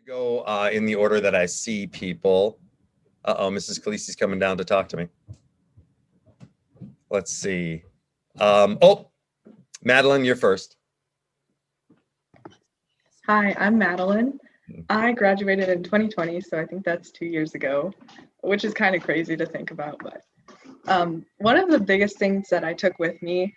Go in the order that I see people. Uh-oh, Mrs. Calise is coming down to talk to me. Let's see. Oh, Madeline, you're first. Hi, I'm Madeline. I graduated in 2020, so I think that's 2 years ago, which is kind of crazy to think about. But one of the biggest things that I took with me,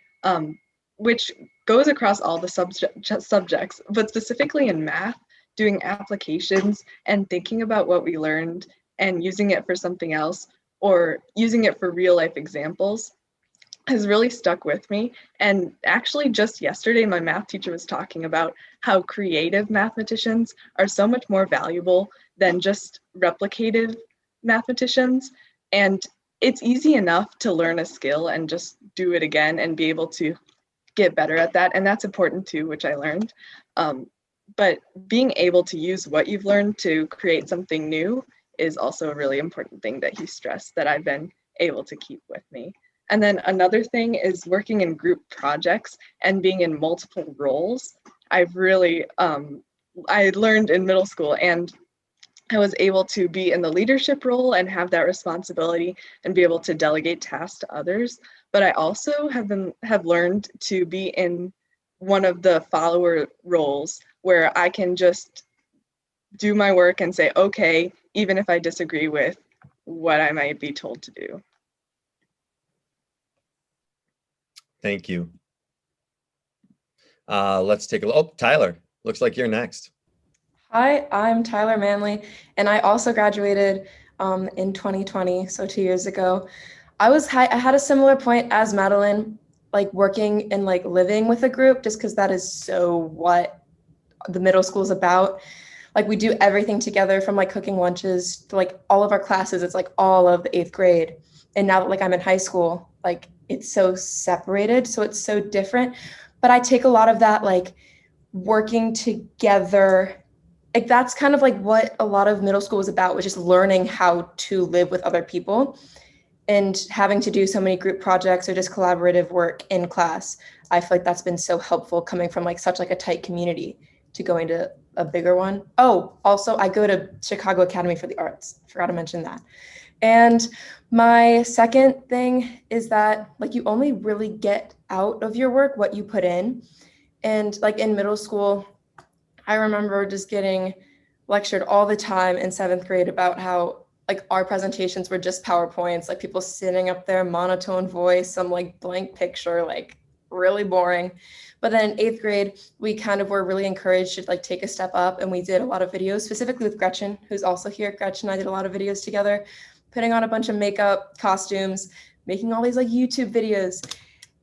which goes across all the subjects, but specifically in math, doing applications and thinking about what we learned and using it for something else or using it for real life examples has really stuck with me. And actually, just yesterday, my math teacher was talking about how creative mathematicians are so much more valuable than just replicative mathematicians. And it's easy enough to learn a skill and just do it again and be able to get better at that. And that's important too, which I learned. But being able to use what you've learned to create something new is also a really important thing that he stressed that I've been able to keep with me. And then another thing is working in group projects and being in multiple roles. I've really, I learned in middle school, and I was able to be in the leadership role and have that responsibility and be able to delegate tasks to others. But I also have learned to be in one of the follower roles where I can just do my work and say, okay, even if I disagree with what I might be told to do. Thank you. Let's take a look. Oh, Tyler, looks like you're next. Hi, I'm Tyler Manley, and I also graduated in 2020, so 2 years ago. I had a similar point as Madeline, like working and like living with a group, just because that is so what the middle school is about. Like we do everything together from like cooking lunches to like all of our classes. It's like all of the 8th grade. And now that like I'm in high school, like it's so separated, so it's so different. But I take a lot of that like working together, like that's kind of like what a lot of middle school was about, was just learning how to live with other people and having to do so many group projects or just collaborative work in class. I feel like that's been so helpful coming from like such like a tight community to going to a bigger one. Oh, also I go to Chicago Academy for the Arts. Forgot to mention that. And my second thing is that like you only really get out of your work what you put in. And like in middle school, I remember just getting lectured all the time in 7th grade about how like our presentations were just PowerPoints, like people sitting up there, monotone voice, some like blank picture, like really boring. But then in 8th grade, we kind of were really encouraged to like take a step up, and we did a lot of videos, specifically with Gretchen, who's also here. Gretchen and I did a lot of videos together, putting on a bunch of makeup, costumes, making all these like YouTube videos.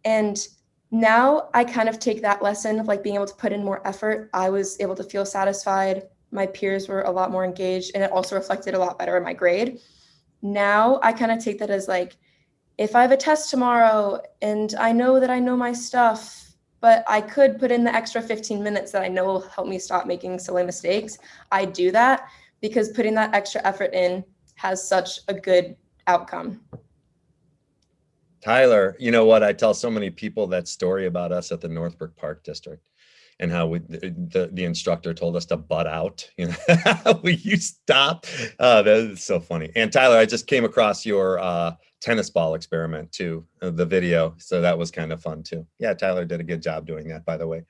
And now I kind of take that lesson of like being able to put in more effort. I was able to feel satisfied. My peers were a lot more engaged, and it also reflected a lot better in my grade. Now I kind of take that as like, if I have a test tomorrow and I know that I know my stuff, but I could put in the extra 15 minutes that I know will help me stop making silly mistakes, I do that because putting that extra effort in has such a good outcome. Tyler, you know what? I tell so many people that story about us at the Northbrook Park District and how the instructor told us to butt out. You know, will you stop? That is so funny. And Tyler, I just came across your tennis ball experiment too, the video. So that was kind of fun too. Yeah, Tyler did a good job doing that, by the way.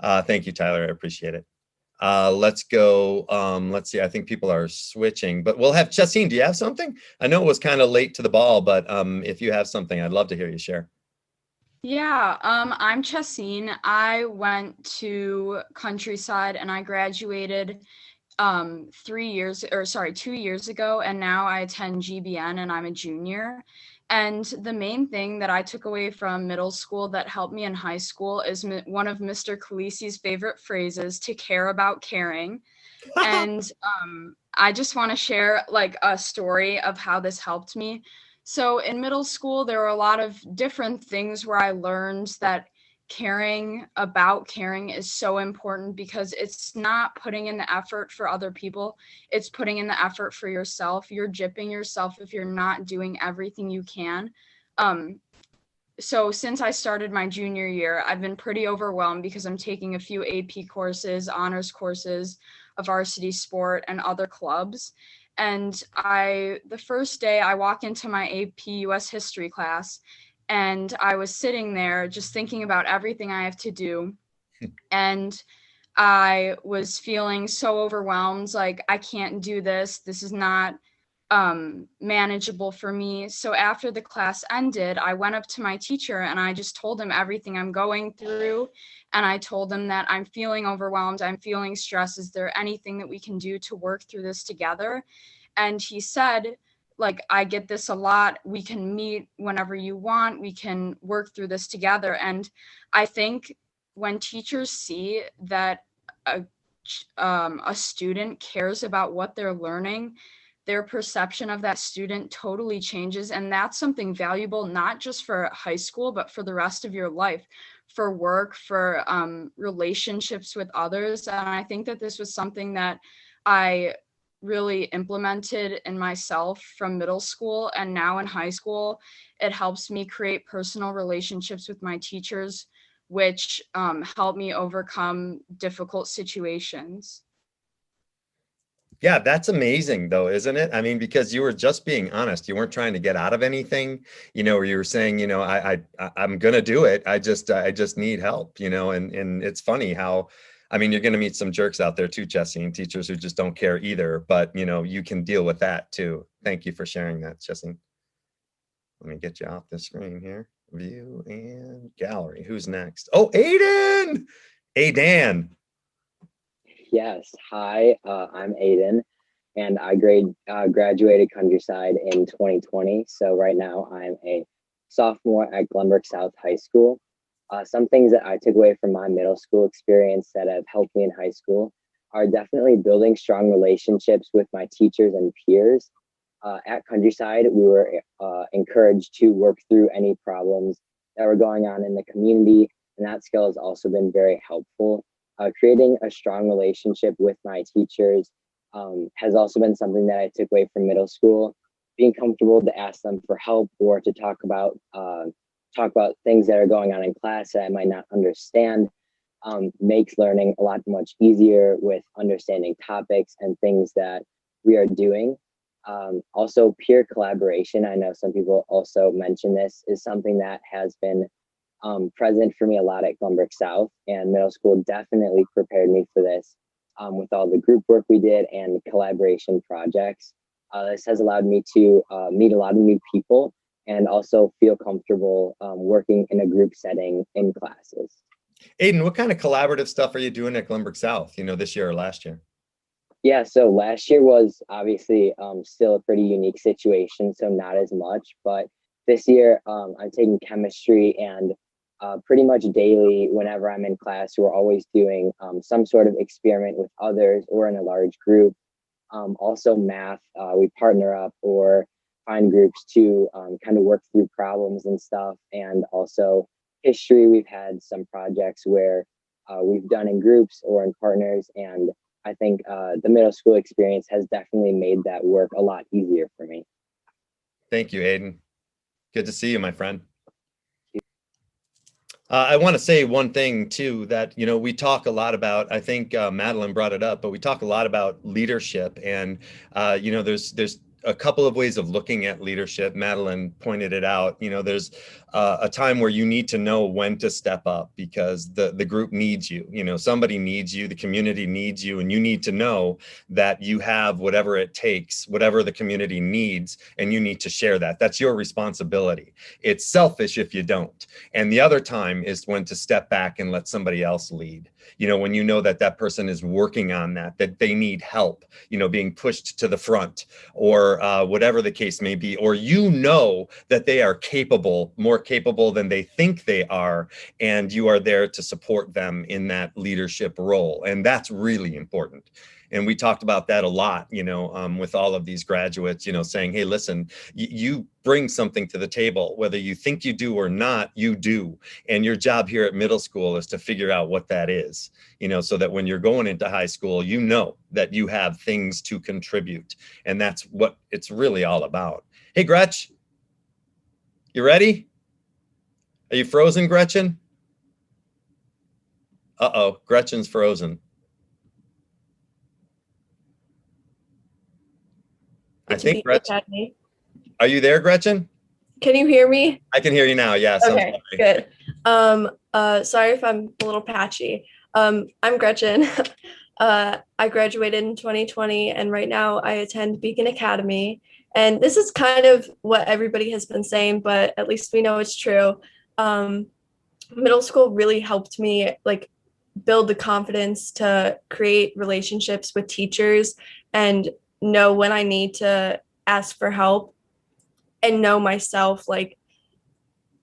Thank you, Tyler. I appreciate it. Let's go. Let's see. I think people are switching, but we'll have Justine. Do you have something? I know it was kind of late to the ball, but if you have something, I'd love to hear you share. Yeah, I'm Justine. I went to Countryside and I graduated 2 years ago, and now I attend GBN and I'm a junior. And the main thing that I took away from middle school that helped me in high school is one of Mr. Calise's favorite phrases, to care about caring. And I just want to share like a story of how this helped me. So in middle school, there were a lot of different things where I learned that caring about caring is so important, because it's not putting in the effort for other people, it's putting in the effort for yourself. You're gypping yourself if you're not doing everything you can. so since I started my junior year, I've been pretty overwhelmed because I'm taking a few AP courses, honors courses, a varsity sport, and other clubs. And the first day I walk into my AP US history class, and I was sitting there just thinking about everything I have to do. And I was feeling so overwhelmed, like I can't do this. This is not manageable for me. So after the class ended, I went up to my teacher and I just told him everything I'm going through. And I told him that I'm feeling overwhelmed. I'm feeling stressed. Is there anything that we can do to work through this together? And he said, like, I get this a lot. We can meet whenever you want. We can work through this together. And I think when teachers see that a student cares about what they're learning, their perception of that student totally changes. And that's something valuable, not just for high school, but for the rest of your life, for work, for relationships with others. And I think that this was something that I really implemented in myself from middle school, and now in high school. It helps me create personal relationships with my teachers, which help me overcome difficult situations. Yeah, that's amazing though, isn't it? I mean, because you were just being honest. You weren't trying to get out of anything, or you were saying, I'm gonna do it. I just need help, and it's funny how, I mean, you're gonna meet some jerks out there too, Justine, teachers who just don't care either, but you can deal with that too. Thank you for sharing that, Justine. Let me get you off the screen here. View and gallery. Who's next? Oh, Aiden! Aiden. Yes. Hi, I'm Aiden, and I graduated Countryside in 2020. So right now I'm a sophomore at Glenbrook South High School. Some things that I took away from my middle school experience that have helped me in high school are definitely building strong relationships with my teachers and peers. At Countryside, we were encouraged to work through any problems that were going on in the community, and that skill has also been very helpful. Creating a strong relationship with my teachers has also been something that I took away from middle school. Being comfortable to ask them for help or to talk about things that are going on in class that I might not understand makes learning a lot much easier with understanding topics and things that we are doing. Also, peer collaboration. I know some people also mention this is something that has been present for me a lot at Glenbrook South, and middle school definitely prepared me for this with all the group work we did and collaboration projects. This has allowed me to meet a lot of new people and also feel comfortable working in a group setting in classes. Aiden, what kind of collaborative stuff are you doing at Glenbrook South, this year or last year? Yeah, so last year was obviously still a pretty unique situation, so not as much, but this year I'm taking chemistry, and pretty much daily whenever I'm in class, we're always doing some sort of experiment with others or in a large group. Also math, we partner up or find groups to kind of work through problems and stuff. And also history, we've had some projects where we've done in groups or in partners. And I think the middle school experience has definitely made that work a lot easier for me. Thank you, Aiden. Good to see you, my friend. I want to say one thing too, that, we talk a lot about, I think Madeline brought it up, but we talk a lot about leadership, and, there's a couple of ways of looking at leadership. Madeline pointed it out. There's a time where you need to know when to step up because the group needs you. Somebody needs you, the community needs you, and you need to know that you have whatever it takes, whatever the community needs, and you need to share that. That's your responsibility. It's selfish if you don't. And the other time is when to step back and let somebody else lead. When you know that that person is working on that they need help, being pushed to the front, or whatever the case may be, or that they are capable, more capable than they think they are, and you are there to support them in that leadership role. And that's really important. And we talked about that a lot, with all of these graduates, saying, hey, listen, you bring something to the table, whether you think you do or not, you do. And your job here at middle school is to figure out what that is, so that when you're going into high school, that you have things to contribute. And that's what it's really all about. Hey, Gretch, you ready? Are you frozen, Gretchen? Uh-oh, Gretchen's frozen. I think Gretchen, are you there, Gretchen? Can you hear me? I can hear you now. Yes. Okay, good. Sorry if I'm a little patchy. I'm Gretchen. I graduated in 2020, and right now I attend Beacon Academy. And this is kind of what everybody has been saying, but at least we know it's true. Middle school really helped me like build the confidence to create relationships with teachers and know when I need to ask for help, and know myself, like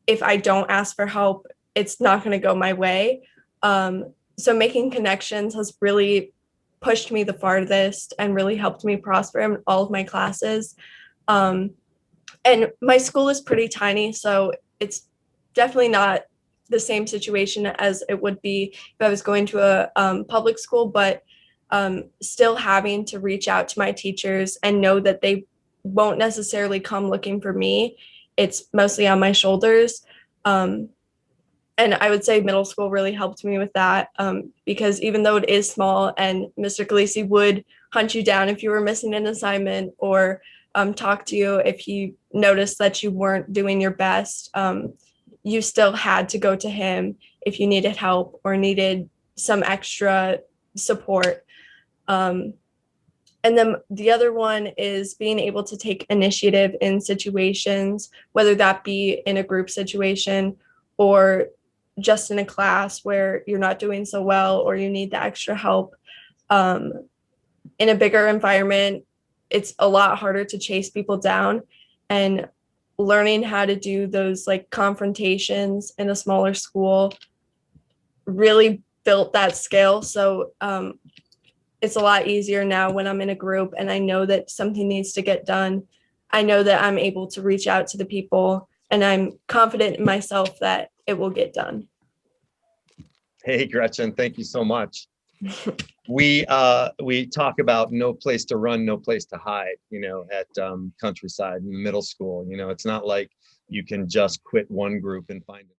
if I don't ask for help, it's not going to go my way. So making connections has really pushed me the farthest and really helped me prosper in all of my classes. And my school is pretty tiny, so it's definitely not the same situation as it would be if I was going to a public school, but still having to reach out to my teachers and know that they won't necessarily come looking for me. It's mostly on my shoulders. And I would say middle school really helped me with that, because even though it is small and Mr. Calise would hunt you down if you were missing an assignment, or talk to you if he noticed that you weren't doing your best, you still had to go to him if you needed help or needed some extra support. And then the other one is being able to take initiative in situations, whether that be in a group situation or just in a class where you're not doing so well or you need the extra help. In a bigger environment, it's a lot harder to chase people down, and learning how to do those like confrontations in a smaller school really built that skill. So it's a lot easier now when I'm in a group and I know that something needs to get done. I know that I'm able to reach out to the people, and I'm confident in myself that it will get done. Hey, Gretchen, thank you so much. We talk about no place to run, no place to hide, at Countryside in middle school. It's not like you can just quit one group and find it.